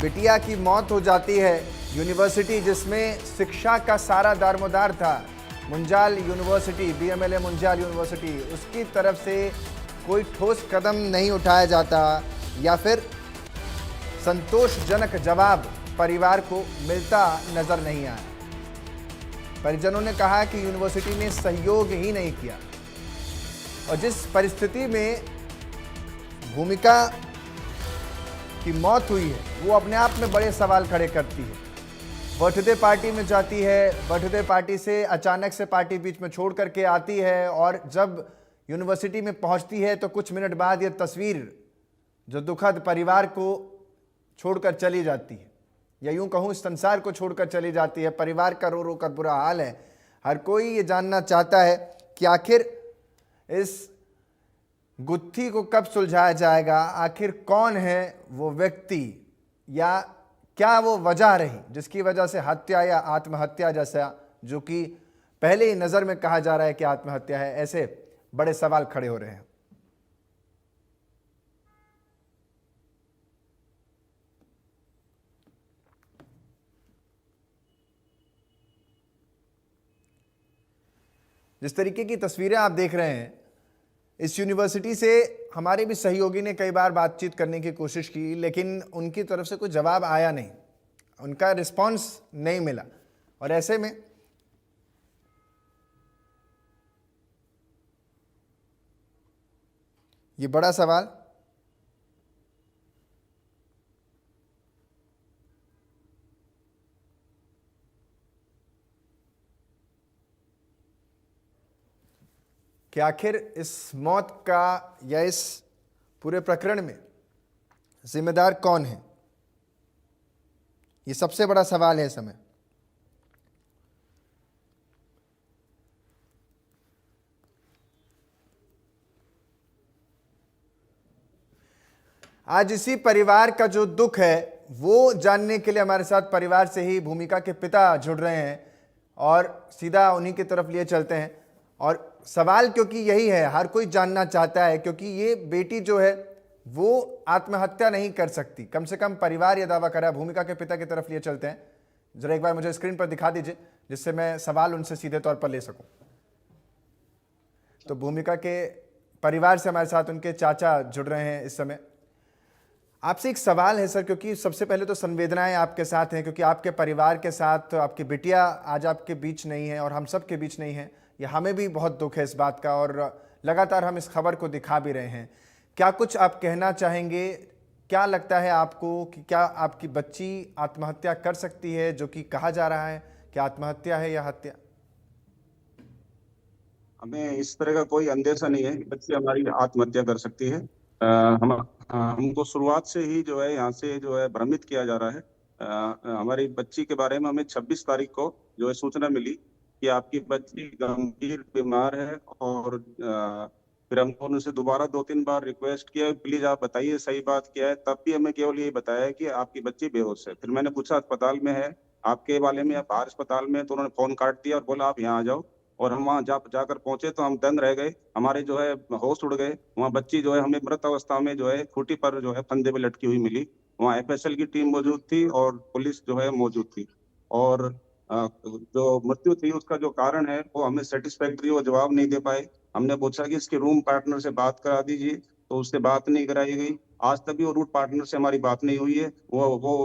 बिटिया की मौत हो जाती है। यूनिवर्सिटी जिसमें शिक्षा का सारा दारोमदार था, मुंजाल यूनिवर्सिटी, बीएमएलए मुंजाल यूनिवर्सिटी, उसकी तरफ से कोई ठोस कदम नहीं उठाया जाता या फिर संतोषजनक जवाब परिवार को मिलता नजर नहीं आया। परिजनों ने कहा कि यूनिवर्सिटी ने सहयोग ही नहीं किया और जिस परिस्थिति में भूमिका की मौत हुई है वो अपने आप में बड़े सवाल खड़े करती है। बर्थडे पार्टी में जाती है, बर्थडे पार्टी से अचानक से पार्टी बीच में छोड़ करके आती है और जब यूनिवर्सिटी में पहुंचती है तो कुछ मिनट बाद ये तस्वीर जो दुखद परिवार को छोड़कर चली जाती है, या यूं कहूं इस संसार को छोड़कर चली जाती है। परिवार का रो रो कर बुरा हाल है। हर कोई ये जानना चाहता है कि आखिर इस गुत्थी को कब सुलझाया जाएगा, आखिर कौन है वो व्यक्ति या क्या वो वजह रही जिसकी वजह से हत्या या आत्महत्या जैसा जो कि पहले ही नज़र में कहा जा रहा है कि आत्महत्या है, ऐसे बड़े सवाल खड़े हो रहे हैं। जिस तरीके की तस्वीरें आप देख रहे हैं, इस यूनिवर्सिटी से हमारे भी सहयोगी ने कई बार बातचीत करने की कोशिश की, लेकिन उनकी तरफ से कोई जवाब आया नहीं, उनका रिस्पांस नहीं मिला। और ऐसे में ये बड़ा सवाल कि आखिर इस मौत का या इस पूरे प्रकरण में जिम्मेदार कौन है, ये सबसे बड़ा सवाल है इस समय। आज इसी परिवार का जो दुख है वो जानने के लिए हमारे साथ परिवार से ही भूमिका के पिता जुड़ रहे हैं और सीधा उन्हीं की तरफ लिए चलते हैं। और सवाल क्योंकि यही है, हर कोई जानना चाहता है, क्योंकि ये बेटी जो है वो आत्महत्या नहीं कर सकती, कम से कम परिवार ये दावा कर रहा है। भूमिका के पिता की तरफ लिए चलते हैं, जरा एक बार मुझे स्क्रीन पर दिखा दीजिए जिससे मैं सवाल उनसे सीधे तौर पर ले सकूं। तो भूमिका के परिवार से हमारे साथ उनके चाचा जुड़ रहे हैं इस समय। आपसे एक सवाल है सर, क्योंकि सबसे पहले तो संवेदनाएं आपके साथ हैं, क्योंकि आपके परिवार के साथ आपकी बिटिया आज आपके बीच नहीं है और हम सब के बीच नहीं है। यह हमें भी बहुत दुख है इस बात का और लगातार हम इस खबर को दिखा भी रहे हैं। क्या कुछ आप कहना चाहेंगे? क्या लगता है आपको कि क्या आपकी बच्ची आत्महत्या कर सकती है, जो कि कहा जा रहा है कि आत्महत्या है या हत्या? हमें इस तरह का कोई अंदेशा नहीं है कि बच्ची हमारी आत्महत्या कर सकती है। हमको शुरुआत से ही जो है यहाँ से जो है भ्रमित किया जा रहा है। हमारी बच्ची के बारे में हमें 26 तारीख को जो है सूचना मिली कि आपकी बच्ची गंभीर बीमार है और फिर हमको उनसे दोबारा 2-3 बार रिक्वेस्ट किया, प्लीज आप बताइए सही बात क्या है। तब भी हमें केवल यही बताया कि आपकी बच्ची बेहोश है। फिर मैंने पूछा अस्पताल में है आपके वाले में या बाहर अस्पताल में, तो उन्होंने फोन काट दिया और बोला आप यहाँ आ जाओ। और हम वहाँ जाकर पहुंचे तो हम दंग रह गए, हमारे जो है होश उड़ गए। वहाँ बच्ची जो है हमें मृत अवस्था में जो है खूंटी पर जो है फंदे पे लटकी हुई मिली। वहाँ एफएसएल की टीम मौजूद थी और पुलिस जो है मौजूद थी। और जो मृत्यु थी उसका जो कारण है वो हमें सेटिस्फैक्ट्री वो जवाब नहीं दे पाए। हमने पूछा कि इसके रूम पार्टनर से बात करा दीजिए, तो उससे बात नहीं कराई गई। आज तक भी वो रूट पार्टनर से हमारी बात नहीं हुई है। वो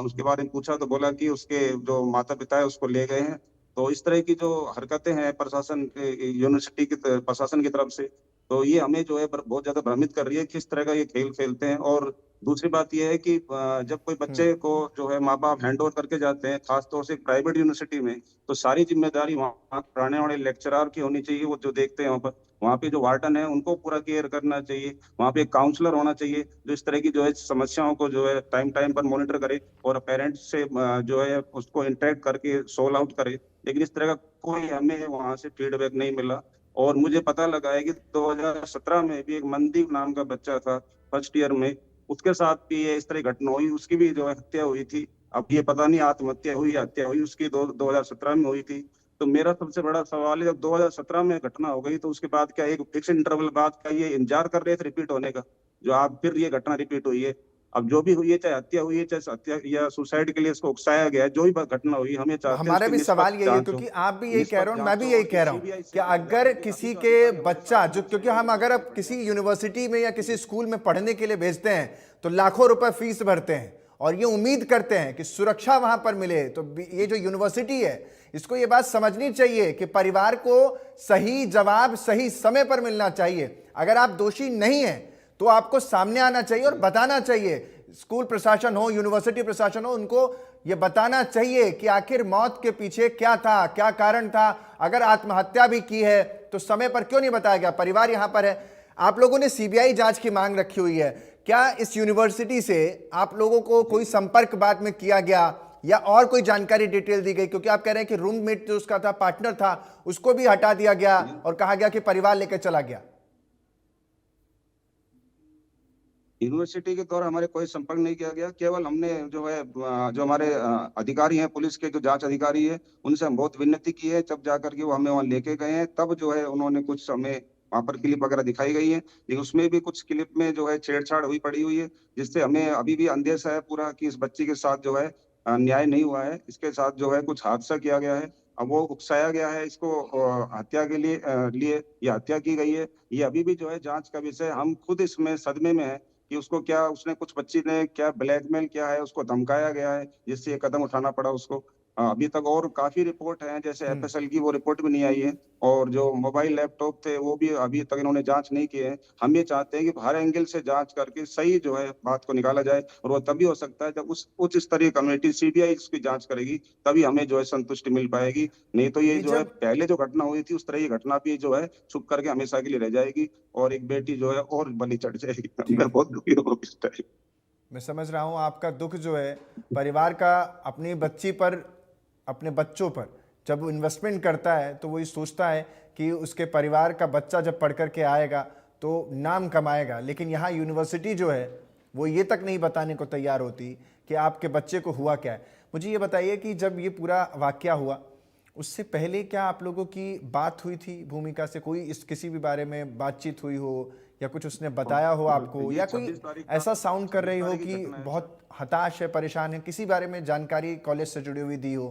उसके बारे में पूछा तो बोला कि उसके जो माता पिता है उसको ले गए हैं। तो इस तरह की जो हरकतें हैं प्रशासन यूनिवर्सिटी की प्रशासन की तरफ से, तो ये हमें जो है बहुत ज्यादा भ्रमित कर रही है किस तरह का ये खेल खेलते हैं। और दूसरी बात ये है कि जब कोई बच्चे को जो है माँ बाप हैंड ओवर करके जाते हैं, खासतौर से प्राइवेट यूनिवर्सिटी में, तो सारी जिम्मेदारी वहाँ पढ़ाने वाले लेक्चरर की होनी चाहिए। वो जो देखते हैं वहाँ पे जो वार्डन है उनको पूरा केयर करना चाहिए। वहाँ पे एक काउंसलर होना चाहिए जो इस तरह की जो है समस्याओं को जो है टाइम टाइम पर मॉनिटर करे और पेरेंट्स से जो है उसको इंटरेक्ट करके सोल्व आउट करे। लेकिन इस तरह का कोई हमें वहां से फीडबैक नहीं मिला। और मुझे पता लगा है कि 2017 में भी एक मनदीप नाम का बच्चा था फर्स्ट ईयर में, उसके साथ भी ये इस तरह घटना हुई, उसकी भी जो है हत्या हुई थी। अब ये पता नहीं आत्महत्या हुई या हत्या हुई, उसकी 2017 में हुई थी। तो मेरा सबसे बड़ा सवाल है, जब 2017 में घटना हो गई तो उसके बाद क्या एक फिक्स इंटरवल बाद का ये इंतजार कर रहे थे रिपीट होने का, जो आप फिर ये घटना रिपीट हुई है। अब जो भी हुई है, चाहे हत्या हुई है, चाहे हत्या या सुसाइड के लिए इसको उकसाया गया है, जो भी घटना हुई, हम ये चाहते हैं हमारा उसकी भी सवाल निष्पक्ष यही है, जांच हो। क्योंकि आप भी यही कह रहे हो और मैं निष्पक्ष भी जांच यही हो, कह रहा हूं CBI से कि अगर जांच हो। किसी अभी जो के अधिकारी हमारे बच्चा साथ जो, हैं, क्योंकि हम अगर अब किसी यूनिवर्सिटी में या किसी स्कूल में पढ़ने के लिए भेजते हैं तो लाखों रुपए फीस भरते हैं और ये उम्मीद करते हैं कि सुरक्षा वहां पर मिले। तो ये जो यूनिवर्सिटी है, इसको ये बात समझनी चाहिए कि परिवार को सही जवाब सही समय पर मिलना चाहिए। अगर आप दोषी नहीं हैं तो आपको सामने आना चाहिए और बताना चाहिए। स्कूल प्रशासन हो, यूनिवर्सिटी प्रशासन हो, उनको यह बताना चाहिए कि आखिर मौत के पीछे क्या था, क्या कारण था। अगर आत्महत्या भी की है तो समय पर क्यों नहीं बताया गया? परिवार यहां पर है। आप लोगों ने सीबीआई जांच की मांग रखी हुई है। क्या इस यूनिवर्सिटी से आप लोगों को कोई संपर्क बाद में किया गया या और कोई जानकारी डिटेल दी गई? क्योंकि आप कह रहे हैं कि रूममेट जो उसका था, पार्टनर था, उसको भी हटा दिया गया और कहा गया कि परिवार लेकर चला गया। यूनिवर्सिटी के द्वारा हमारे कोई संपर्क नहीं किया गया। केवल हमने जो है जो हमारे अधिकारी हैं, पुलिस के जो जांच अधिकारी है, उनसे हम बहुत विनती की है। जब जाकर के वो हमें वहां लेके गए हैं, तब जो है उन्होंने कुछ हमें वहां पर क्लिप वगैरह दिखाई गई है, लेकिन उसमें भी कुछ क्लिप में जो है छेड़छाड़ हुई पड़ी हुई है, जिससे हमें अभी भी अंदेशा है पूरा कि इस बच्ची के साथ जो है न्याय नहीं हुआ है। इसके साथ जो है कुछ हादसा किया गया है। अब वो उकसाया गया है इसको हत्या के लिए या हत्या की गई है, ये अभी भी जो है जांच का विषय। हम खुद इसमें सदमे में है कि उसको क्या, उसने कुछ बच्ची ने क्या ब्लैकमेल किया है, उसको धमकाया गया है, जिससे ये कदम उठाना पड़ा उसको। अभी तक और काफी रिपोर्ट है, जैसे एफएसएल की वो रिपोर्ट भी नहीं आई है, और जो मोबाइल लैपटॉप थे वो भी अभी तक इन्होंने जांच नहीं किए हैं। हम ये चाहते हैं कि हर एंगल से जांच करके सही जो है बात को निकाला जाए, और वो तभी हो सकता है जब उस उच्च स्तरीय कमेटी सीबीआई इसकी जांच करेगी, तभी हमें जो है संतुष्टि मिल पाएगी। नहीं तो ये ये जो है जब पहले जो घटना हुई थी उस तरह की घटना भी जो है छुप करके हमेशा के लिए रह जाएगी, और एक बेटी जो है और बलि चढ़ जाएगी। ठीक मैं है, बहुत दुखी हूँ इस टाइम। मैं समझ रहा हूं आपका दुख जो है परिवार का अपनी बच्ची पर, अपने बच्चों पर जब वो इन्वेस्टमेंट करता है तो वो ये सोचता है कि उसके परिवार का बच्चा जब पढ़ कर के आएगा तो नाम कमाएगा। लेकिन यहाँ यूनिवर्सिटी जो है वो ये तक नहीं बताने को तैयार होती कि आपके बच्चे को हुआ क्या है। मुझे ये बताइए कि जब ये पूरा वाकया हुआ उससे पहले क्या आप लोगों की बात हुई थी भूमिका से? कोई इस किसी भी बारे में बातचीत हुई हो या कुछ उसने बताया हो आपको, या कोई ऐसा साउंड कर रही हो कि बहुत हताश है, परेशान है, किसी बारे में जानकारी कॉलेज से जुड़ी हुई दी हो?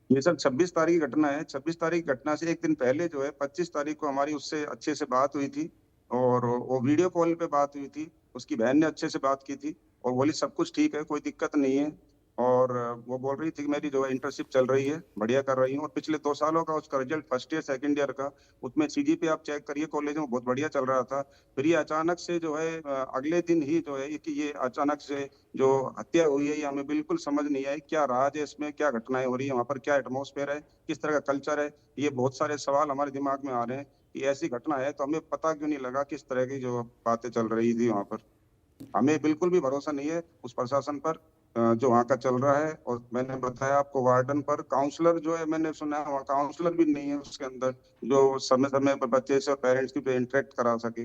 ये सर 26 तारीख की घटना है। 26 तारीख घटना से एक दिन पहले जो है 25 तारीख को हमारी उससे अच्छे से बात हुई थी, और वो वीडियो कॉल पे बात हुई थी। उसकी बहन ने अच्छे से बात की थी और बोली सब कुछ ठीक है, कोई दिक्कत नहीं है। और वो बोल रही थी कि मेरी जो है इंटर्नशिप चल रही है, बढ़िया कर रही हूँ, और पिछले 2 सालों का उसका result first year second year का, उसमें सीजीपीए आप चेक करिए कॉलेज में, बहुत बढ़िया चल रहा था। फिर ये अचानक से जो है अगले दिन ही जो है कि ये अचानक से जो हत्या हुई है, ये हमें बिल्कुल समझ नहीं आई। क्या राज है इसमें, क्या घटनाएं हो रही है वहाँ पर, क्या एटमॉस्फेयर है, किस तरह का कल्चर है, ये बहुत सारे सवाल हमारे दिमाग में आ रहे हैं कि ऐसी घटना है तो हमें पता क्यों नहीं लगा किस तरह की जो बातें चल रही थी वहाँ पर। हमें बिल्कुल भी भरोसा नहीं है उस प्रशासन पर जो वहाँ का चल रहा है। और मैंने बताया आपको वार्डन पर, काउंसलर जो है मैंने सुना है वहाँ काउंसलर भी नहीं है उसके अंदर जो समय समय पर बच्चे से और पेरेंट्स की इंटरेक्ट करा सके।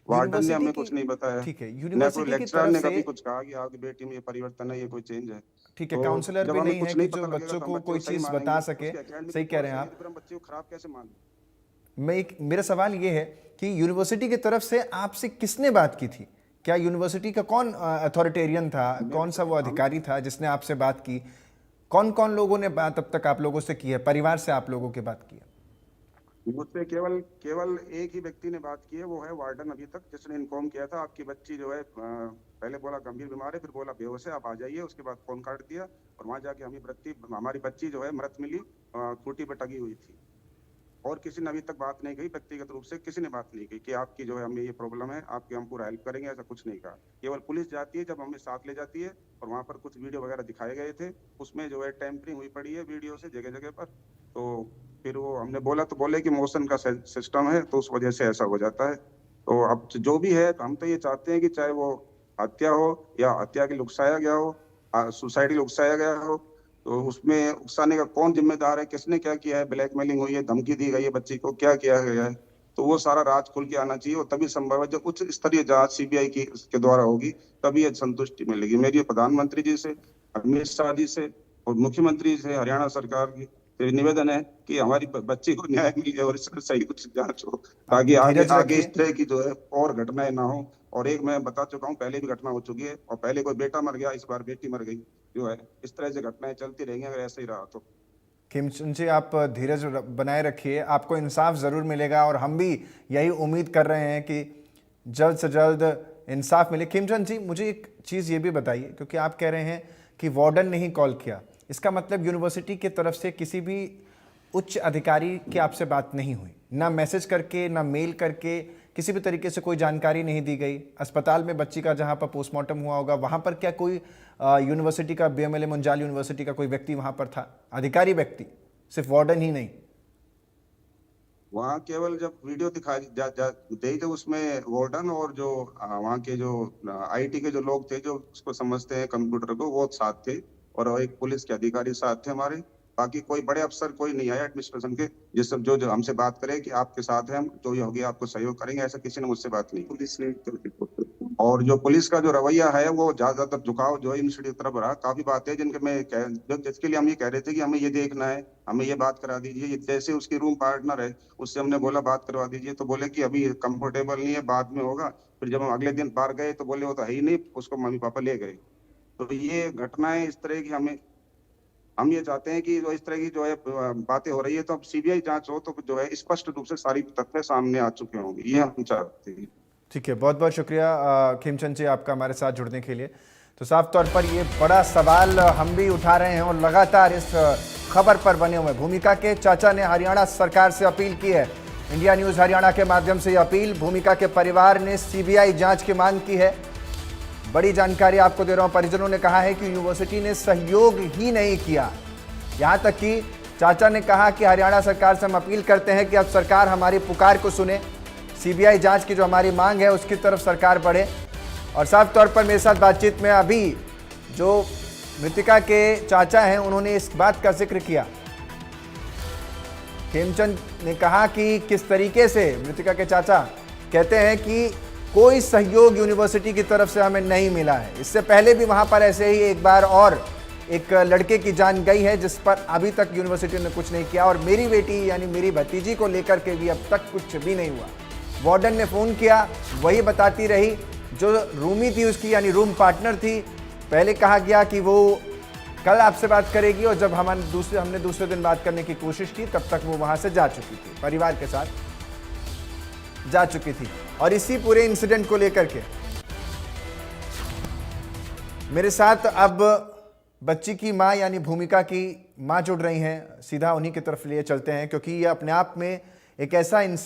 वार्डन ने यूनिवर्सिटी हमें की, कुछ नहीं बताया, ठीक है, न कोई यूनिवर्सिटी की लेक्चरर तरफ ने से, कभी कुछ कहा कि आपकी बेटी में ये परिवर्तन है, ये कोई चेंज है। ठीक है, तो काउंसलर जब भी हमें नहीं है कुछ कि नहीं जो पता लगेगा बच्चों तो हम को बच्चे कोई को सही चीज़ बता मानेंगे, सके। उसके एकेडमिक सही कह रिपोर्ट रहे हैं सही है आप। तो फिर हम बच्चे को खराब कैसे मान लें? मेरा सवाल ये है कि यूनिवर्सिटी की तरफ से आपसे किसने बात की थी? क्या यूनिवर्सिटी का कौन अथॉरिटेरियन था, कौन सा वो अधिकारी था जिसने आपसे बात की? कौन कौन लोगों ने बात अब तक आप लोगों से की है, परिवार से आप लोगों की बात की है? मुझसे केवल केवल एक ही व्यक्ति ने बात की है, वो है वार्डन अभी तक, जिसने इन्फॉर्म किया था आपकी बच्ची जो है पहले बोला गंभीर बीमार है, फिर बोला बेहोश है, आप आ जाइए। उसके बाद फोन काट दिया, और वहां जाके हमारी बच्ची जो है मृत मिली, खूंटी पर टंगी हुई थी। और किसी ने अभी तक बात नहीं कही, व्यक्तिगत रूप से किसी ने बात नहीं की कि आपकी जो है हमें ये प्रॉब्लम है, आपकी हम पूरा हेल्प करेंगे, ऐसा कुछ नहीं कहा। केवल पुलिस जाती है जब हमें साथ ले जाती है, और वहां पर कुछ वीडियो वगैरह दिखाए गए थे, उसमें जो है टेम्परिंग हुई पड़ी है वीडियो से जगह जगह पर। तो फिर वो हमने बोला तो बोले कि मोशन का सिस्टम है, तो उस वजह से ऐसा हो जाता है। तो अब जो भी है, हम तो ये चाहते हैं कि चाहे वो हत्या हो या हत्या के लिए उकसाया गया हो, सुसाइड के लिए उकसाया गया हो, तो उसमें उकसाने का कौन जिम्मेदार है, किसने क्या किया है, ब्लैकमेलिंग हुई है, धमकी दी गई है बच्ची को, क्या किया गया है, तो वो सारा राज खुल के आना चाहिए। और तभी संभव है जब उच्च स्तरीय जांच सीबीआई की के द्वारा होगी, तभी ये संतुष्टि मिलेगी। मेरी प्रधानमंत्री जी से, अमित शाह जी से और मुख्यमंत्री से, हरियाणा सरकार की निवेदन है कि हमारी बच्ची को न्याय मिले और इसमें सही कुछ जांच हो, ताकि आप आगे धीरज आगे इस रखिए। तरह की जो है और घटनाएं ना हो, और एक मैं बता चुका हूँ, पहले भी घटना हो चुकी है, और पहले कोई बेटा मर गया, इस बार बेटी मर गई जो है। इस तरह से घटनाएं चलती रहेंगी अगर ऐसे ही रहा तो। खीमचंद जी, आप धीरज बनाए रखिए, आपको इंसाफ ज़रूर मिलेगा और हम भी यही उम्मीद कर रहे हैं कि जल्द से जल्द इंसाफ मिले। खीमचंद जी, मुझे एक चीज़ ये भी बताइए, क्योंकि आप कह रहे हैं कि वार्डन ने ही कॉल किया, इसका मतलब यूनिवर्सिटी की तरफ से किसी भी उच्च अधिकारी की आपसे बात नहीं हुई, ना मैसेज करके ना मेल करके, किसी भी तरीके से कोई जानकारी नहीं दी गई? अस्पताल में बच्ची का जहां पर पोस्टमार्टम हुआ होगा वहां पर क्या कोई यूनिवर्सिटी का, बीएमएलए मुंजाल यूनिवर्सिटी का कोई व्यक्ति वहां पर था, अधिकारी व्यक्ति, सिर्फ वार्डन ही नहीं? वहाँ केवल जब वीडियो दिखाई दी तो उसमें वार्डन और जो वहाँ के जो आईटी के जो लोग थे, जो उसको समझते हैं कंप्यूटर को, वो साथ थे, और एक पुलिस के अधिकारी साथ थे हमारे। बाकी कोई बड़े अफसर कोई नहीं आया एडमिनिस्ट्रेशन के, जिस सब जो हमसे बात करे कि आपके साथ है हम, जो ये होगी आपको सहयोग करेंगे, ऐसा किसी ने मुझसे बात नहीं पुलिस ने। और जो पुलिस का जो रवैया है वो ज्यादातर झुकाव जो है यूनिवर्सिटी की तरफ रहा। काफी बातें जिनके जिसके लिए हम ये कह रहे थे कि हमें ये देखना है, हमें ये बात करा दीजिए, जैसे उसकी रूम पार्टनर है उससे हमने बोला बात करवा दीजिए, तो बोले कि अभी कंफर्टेबल नहीं है, बाद में होगा। फिर जब हम अगले दिन बाहर गए तो बोले वो तो है ही नहीं, उसको मम्मी पापा ले गए। तो ये घटनाएं इस तरह की, हम ये चाहते हैं कि जो इस तरह की जो है बातें हो रही है, तो अब सीबीआई जांच हो तो जो है स्पष्ट रूप से सारी तथ्य सामने आ चुके होंगे, ये हम चाहते हैं। ठीक है, बहुत बहुत शुक्रिया खीमचंद जी आपका हमारे साथ जुड़ने के लिए। तो साफ तौर पर ये बड़ा सवाल हम भी उठा रहे हैं और लगातार इस खबर पर बने हुए। भूमिका के चाचा ने हरियाणा सरकार से अपील की है। इंडिया न्यूज़ हरियाणा के माध्यम से ये अपील, भूमिका के परिवार ने सीबीआई जांच की मांग की है। बड़ी जानकारी आपको दे रहा हूं, परिजनों ने कहा है कि यूनिवर्सिटी ने सहयोग ही नहीं किया। यहां तक कि चाचा ने कहा कि हरियाणा सरकार से हम अपील करते हैं कि अब सरकार हमारी पुकार को सुने, सीबीआई जांच की जो हमारी मांग है उसकी तरफ सरकार बढ़े। और साफ तौर पर मेरे साथ बातचीत में अभी जो मृतिका के चाचा हैं उन्होंने इस बात का जिक्र किया। खेमचंद ने कहा कि किस तरीके से मृतिका के चाचा कहते हैं कि कोई सहयोग यूनिवर्सिटी की तरफ से हमें नहीं मिला है। इससे पहले भी वहां पर ऐसे ही एक बार और एक लड़के की जान गई है, जिस पर अभी तक यूनिवर्सिटी ने कुछ नहीं किया। और मेरी बेटी यानी मेरी भतीजी को लेकर के भी अब तक कुछ भी नहीं हुआ। वार्डन ने फ़ोन किया, वही बताती रही, जो रूमी थी उसकी यानी रूम पार्टनर थी, पहले कहा गया कि वो कल आपसे बात करेगी, और जब हमने दूसरे दिन बात करने की कोशिश की तब तक वो वहाँ से जा चुकी थी, परिवार के साथ जा चुकी थी। और इसी पूरे इंसिडेंट को लेकर के मेरे साथ अब बच्ची की माँ यानी भूमिका की माँ जुड़ रही हैं। सीधा उन्हीं की तरफ लिए चलते हैं, क्योंकि ये अपने आप में एक ऐसा इंसिडेंट